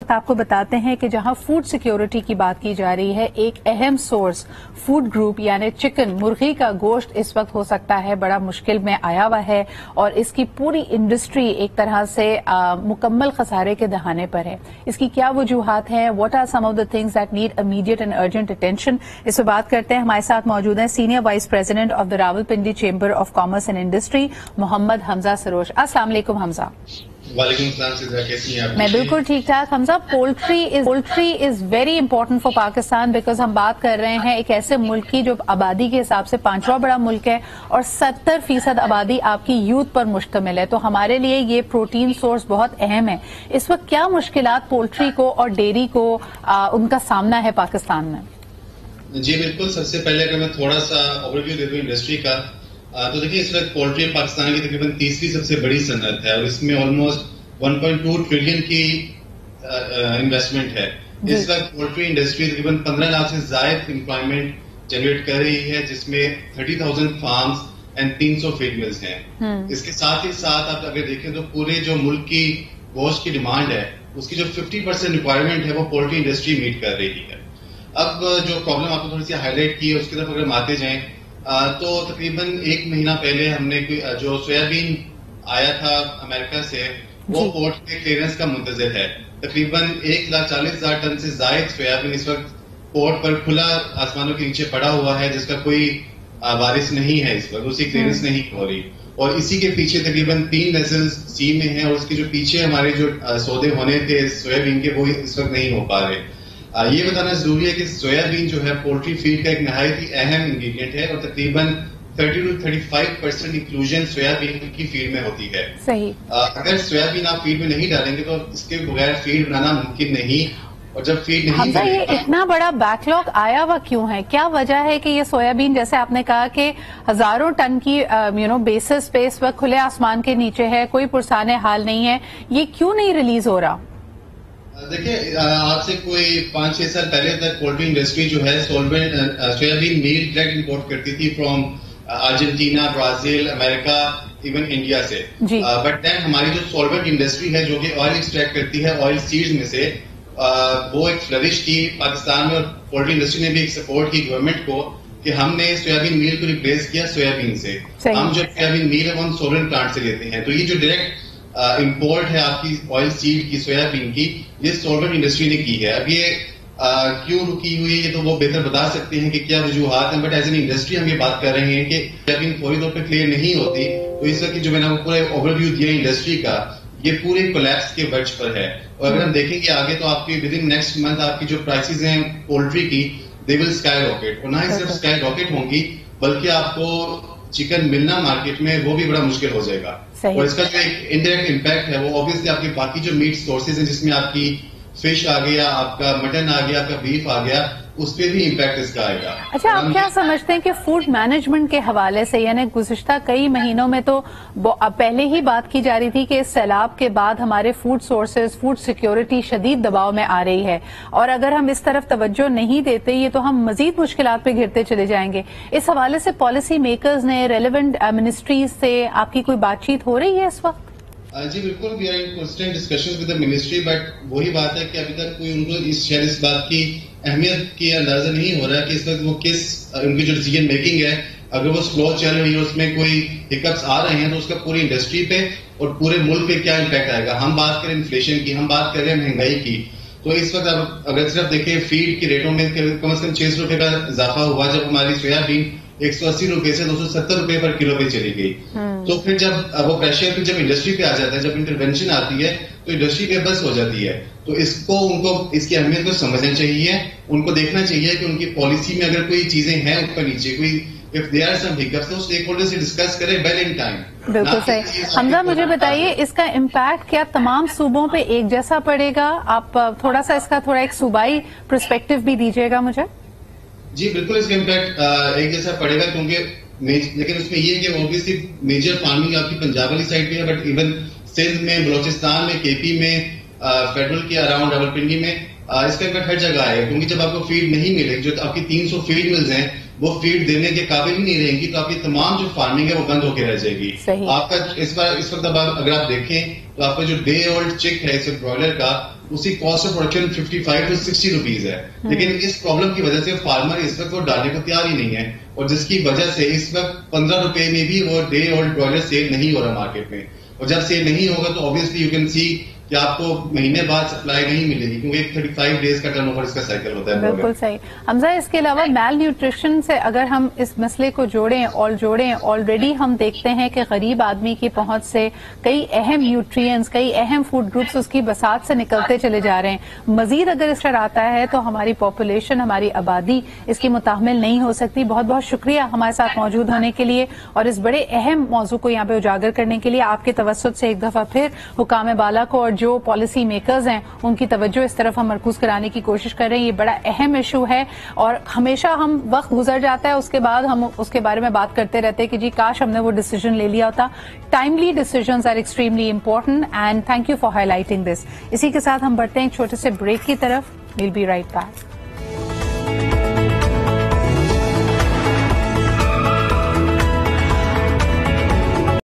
وقت آپ کو بتاتے ہیں کہ جہاں فوڈ سیکیورٹی کی بات کی جا رہی ہے، ایک اہم سورس فوڈ گروپ یعنی چکن، مرغی کا گوشت اس وقت ہو سکتا ہے بڑا مشکل میں آیا ہوا ہے اور اس کی پوری انڈسٹری ایک طرح سے مکمل خسارے کے دہانے پر ہے. اس کی کیا وجوہات ہیں؟ What are some of the things that need immediate and urgent attention? اس پہ بات کرتے ہیں. ہمارے ساتھ موجود ہیں senior vice president of the Rawalpindi Chamber of Commerce and Industry Muhammad Hamza Sarosh. السلام علیکم حمزہ. وعلیکم السلام سیدھا، کیسی ہیں آپ؟ میں بالکل ٹھیک ٹھاک. Hamza, poultry is very important for Pakistan because ہم بات کر رہے ہیں ایک ایسے ملک کی جو آبادی کے حساب سے 5واں بڑا ملک ہے اور 70% آبادی آپ کی یوتھ پر مشتمل ہے، تو ہمارے لیے یہ پروٹین سورس بہت اہم ہے. اس وقت کیا مشکلات پولٹری کو اور ڈیری کو ان کا سامنا ہے پاکستان میں؟ جی بالکل. سب سے پہلے اگر میں تھوڑا سا اوور ویو دے دوں انڈسٹری کا، تو دیکھیں اس وقت پولٹری پاکستان کی تقریباً تیسری سب سے بڑی صنعت ہے اور اس میں آلموسٹ 1.2 ٹریلین کی انویسٹمنٹ ہے. اس وقت پولٹری انڈسٹری تقریباً 15 لاکھ سے زائد امپلائمنٹ جنریٹ کر رہی ہے، جس میں 30,000 فارمز اینڈ 300 فیڈ ملز ہیں. اس کے ساتھ ہی ساتھ آپ اگر دیکھیں تو پورے جو ملک کی گوشت کی ڈیمانڈ ہے اس کی جو 50% ریکوائرمنٹ ہے وہ پولٹری انڈسٹری میٹ کر رہی ہے. اب جو پرابلم آپ کو تھوڑی سی ہائی لائٹ کی ہے اس کی طرف اگر ہم آتے جائیں تو تقریباً 1 مہینہ پہلے ہم نے جو سویابین آیا تھا امریکہ سے وہ پورٹ کے کلیئرنس کا منتظر ہے. تقریباً 1,40,000 ٹن سے زائد سویابین اس وقت پورٹ پر کھلا آسمانوں کے نیچے پڑا ہوا ہے، جس کا کوئی بارش نہیں ہے، اس وقت اس کی کلیئرنس نہیں ہو رہی. اور اسی کے پیچھے تقریباً 3 ویسلز سی میں ہیں اور اس کے جو پیچھے ہمارے جو سودے ہونے تھے سویابین کے وہ اس وقت نہیں ہو پا رہے. یہ بتانا ضروری ہے کہ سویابین جو ہے پولٹری فیڈ کا ایک نہایت ہی اہم انگریڈینٹ ہے اور تقریباً 30 to 35% انکلوژن سویابین کی فیڈ میں ہوتی ہے. صحیح. اگر سویابین آپ فیڈ میں نہیں ڈالیں گے تو اس کے بغیر فیڈ بنانا ممکن نہیں، اور جب فیڈ نہیں حمزہ یہ اتنا بڑا بیک لاگ آیا ہوا کیوں ہے؟ کیا وجہ ہے کہ یہ سویابین جیسے آپ نے کہا کہ ہزاروں ٹن کی بیسس پہ اس وقت کھلے آسمان کے نیچے ہے، کوئی پرسان حال نہیں ہے، یہ کیوں نہیں ریلیز ہو رہا؟ دیکھیں آج سے کوئی 5-6 سال پہلے تک پولٹری انڈسٹری جو ہے سویابین میل ڈائریکٹ امپورٹ کرتی تھی from Argentina, Brazil, America, even India سے. بٹ دین ہماری جو سولونٹ انڈسٹری ہے جو کہ آئل ایکسٹریکٹ کرتی ہے آئل سیڈز میں سے، وہ ایک فلرش کی پاکستان میں، اور پولٹری انڈسٹری نے بھی ایک سپورٹ کی گورنمنٹ کو کہ ہم نے سویابین میل کو ریپلیس کیا سویابین سے. ہم جو سویابین میل ہے وہ ہم سولونٹ پلانٹ سے لیتے ہیں. تو یہ جو ڈائریکٹ امپورٹ ہے آپ کی آئل سیڈ کی سویابین کی، یہ سولونٹ انڈسٹری نے کی ہے. اب یہ کیوں رکی ہوئی ہے یہ تو وہ بہتر بتا سکتے ہیں کہ کیا وجوہات ہیں، بٹ ایز این انڈسٹری ہم یہ بات کر رہے ہیں کہ سویابین فوری طور پہ کلیئر نہیں ہوتی. تو اس وقت جو میں نے پورے اوور ویو دیا انڈسٹری کا، یہ پورے کولیپس کے ورج پر ہے. اور اگر ہم دیکھیں گے آگے تو آپ کی ود ان نیکسٹ منتھ آپ کی جو پرائسز ہیں پولٹری کی دے ول اسکائی راکٹ. اور نہ ہی صرف اسکائی راکٹ ہوں گی بلکہ آپ کو چکن ملنا مارکیٹ میں وہ بھی بڑا مشکل ہو جائے گا. اور اس کا جو ایک انڈائریکٹ امپیکٹ ہے وہ اوبیسلی آپ کی باقی جو میٹ سورسز ہیں جس میں آپ کی فش آ گیا، آپ کا مٹن آ گیا، آپ کا بیف آ گیا، اس پہ بھی امپیکٹ اس کا آئے گا. اچھا، آپ کیا سمجھتے ہیں کہ فوڈ مینجمنٹ کے حوالے سے، یعنی گزشتہ کئی مہینوں میں تو پہلے ہی بات کی جا رہی تھی کہ اس سیلاب کے بعد ہمارے فوڈ سورسز، فوڈ سیکیورٹی شدید دباؤ میں آ رہی ہے، اور اگر ہم اس طرف توجہ نہیں دیتے یہ تو ہم مزید مشکلات پہ گھرتے چلے جائیں گے. اس حوالے سے پالیسی میکرز نے، ریلیونٹ منسٹریز سے آپ کی کوئی بات چیت ہو رہی ہے اس وقت؟ جی بالکل، we are in constant discussion with the ministry, but وہی بات ہے کہ ابھی تک کوئی ان کو اس بات کی اہمیت کی اندازہ نہیں ہو رہا کہ اس وقت وہ کس ان کی جو ڈیسیجن میکنگ ہے اگر وہ سلو چل رہی ہے، اس میں کوئی ہکپس آ رہے ہیں تو اس کا پوری انڈسٹری پہ اور پورے ملک پہ کیا امپیکٹ آئے گا. ہم بات کریں انفلیشن کی، ہم بات کر رہے ہیں مہنگائی کی، تو اس وقت اگر صرف دیکھیں فیڈ کی ریٹوں میں کم از کم 600 روپے کا اضافہ ہوا جب ہماری سویابین 180 روپے سے 270 روپے پر کلو پہ چلی گئی. تو پھر جب وہ پریشر پھر جب انڈسٹری پہ آ جاتا ہے، جب انٹرونشن آتی ہے تو انڈسٹری پہ بس ہو جاتی ہے. تو ان کو اس کی اہمیت کو سمجھنا چاہیے، ان کو دیکھنا چاہیے کہ ان کی پالیسی میں اگر کوئی چیزیں ہیں اوپر نیچے کوئی if there are some hiccups تو اسٹیک ہولڈر سے ڈسکس کریں ویل ان ٹائم. بالکل صحیح. حمزہ مجھے بتائیے اس کا امپیکٹ کیا تمام صوبوں پہ ایک جیسا پڑے گا؟ آپ تھوڑا سا اس کا تھوڑا ایک صوبائی پرسپیکٹو بھی دیجیے گا مجھے. جی بالکل، اس کا امپیکٹ ایک جیسا پڑے گا کیونکہ لیکن اس میں یہ ہے کہ اوبیسلی میجر فارمنگ آپ کی پنجاب والی سائڈ پہ ہے، بٹ ایون سندھ میں، بلوچستان میں، کے پی میں، فیڈرل کے اراؤنڈ راولپنڈی میں اس کا امپیکٹ ہر جگہ آئے گا. کیونکہ جب آپ کو فیڈ نہیں ملے گی، جو آپ کی 300 فیڈ ملز ہیں وہ فیڈ دینے کے قابل ہی نہیں رہیں گی، تو آپ کی تمام جو فارمنگ ہے وہ بند ہو کے رہ جائے گی. آپ کا اس وقت اگر آپ دیکھیں تو آپ کا جو ڈے اولڈ چک ہے اس وقت برائلر کا اس کی cost of production 55 to 60 rupees ہے. لیکن اس پرابلم کی وجہ سے فارمر اس وقت وہ ڈالنے کو تیار ہی نہیں ہے, اور جس کی وجہ سے اس وقت 15 روپے میں بھی وہ ڈے اولڈ برائلر سیل نہیں ہو رہا مارکیٹ میں. اور جب سیل نہیں ہوگا تو obviously you can see کہ آپ کو مہینے بعد سپلائی نہیں ملے گی, کیونکہ 35 ڈیز کا ٹرن اوور اس کا سائیکل ہوتا ہے. بالکل صحیح. حمزہ, اس کے علاوہ میل نیوٹریشن سے اگر ہم اس مسئلے کو جوڑیں, آلریڈی ہم دیکھتے ہیں کہ غریب آدمی کی پہنچ سے کئی اہم نیوٹرینٹس, کئی اہم فوڈ گروپس اس کی بساط سے نکلتے چلے جا رہے ہیں. مزید اگر اس طرح آتا ہے تو ہماری پاپولیشن, ہماری آبادی اس کی متحمل نہیں ہو سکتی. بہت بہت شکریہ ہمارے ساتھ موجود ہونے کے لیے اور اس بڑے اہم موضوع کو یہاں پہ اجاگر کرنے کے لیے. آپ کے توسط سے ایک دفعہ پھر حکام بالا کو اور جو پالیسی میکرز ہیں ان کی توجہ اس طرف ہم مرکوز کرانے کی کوشش کر رہے ہیں. یہ بڑا اہم ایشو ہے اور ہمیشہ ہم وقت گزر جاتا ہے, اس کے بعد ہم اس کے بارے میں بات کرتے رہتے ہیں کہ جی کاش ہم نے وہ ڈیسیجن لے لیا ہوتا. Timely decisions are extremely important and thank you for highlighting this. اسی کے ساتھ ہم بڑھتے ہیں ایک چھوٹے سے بریک کی طرف. We'll be right back.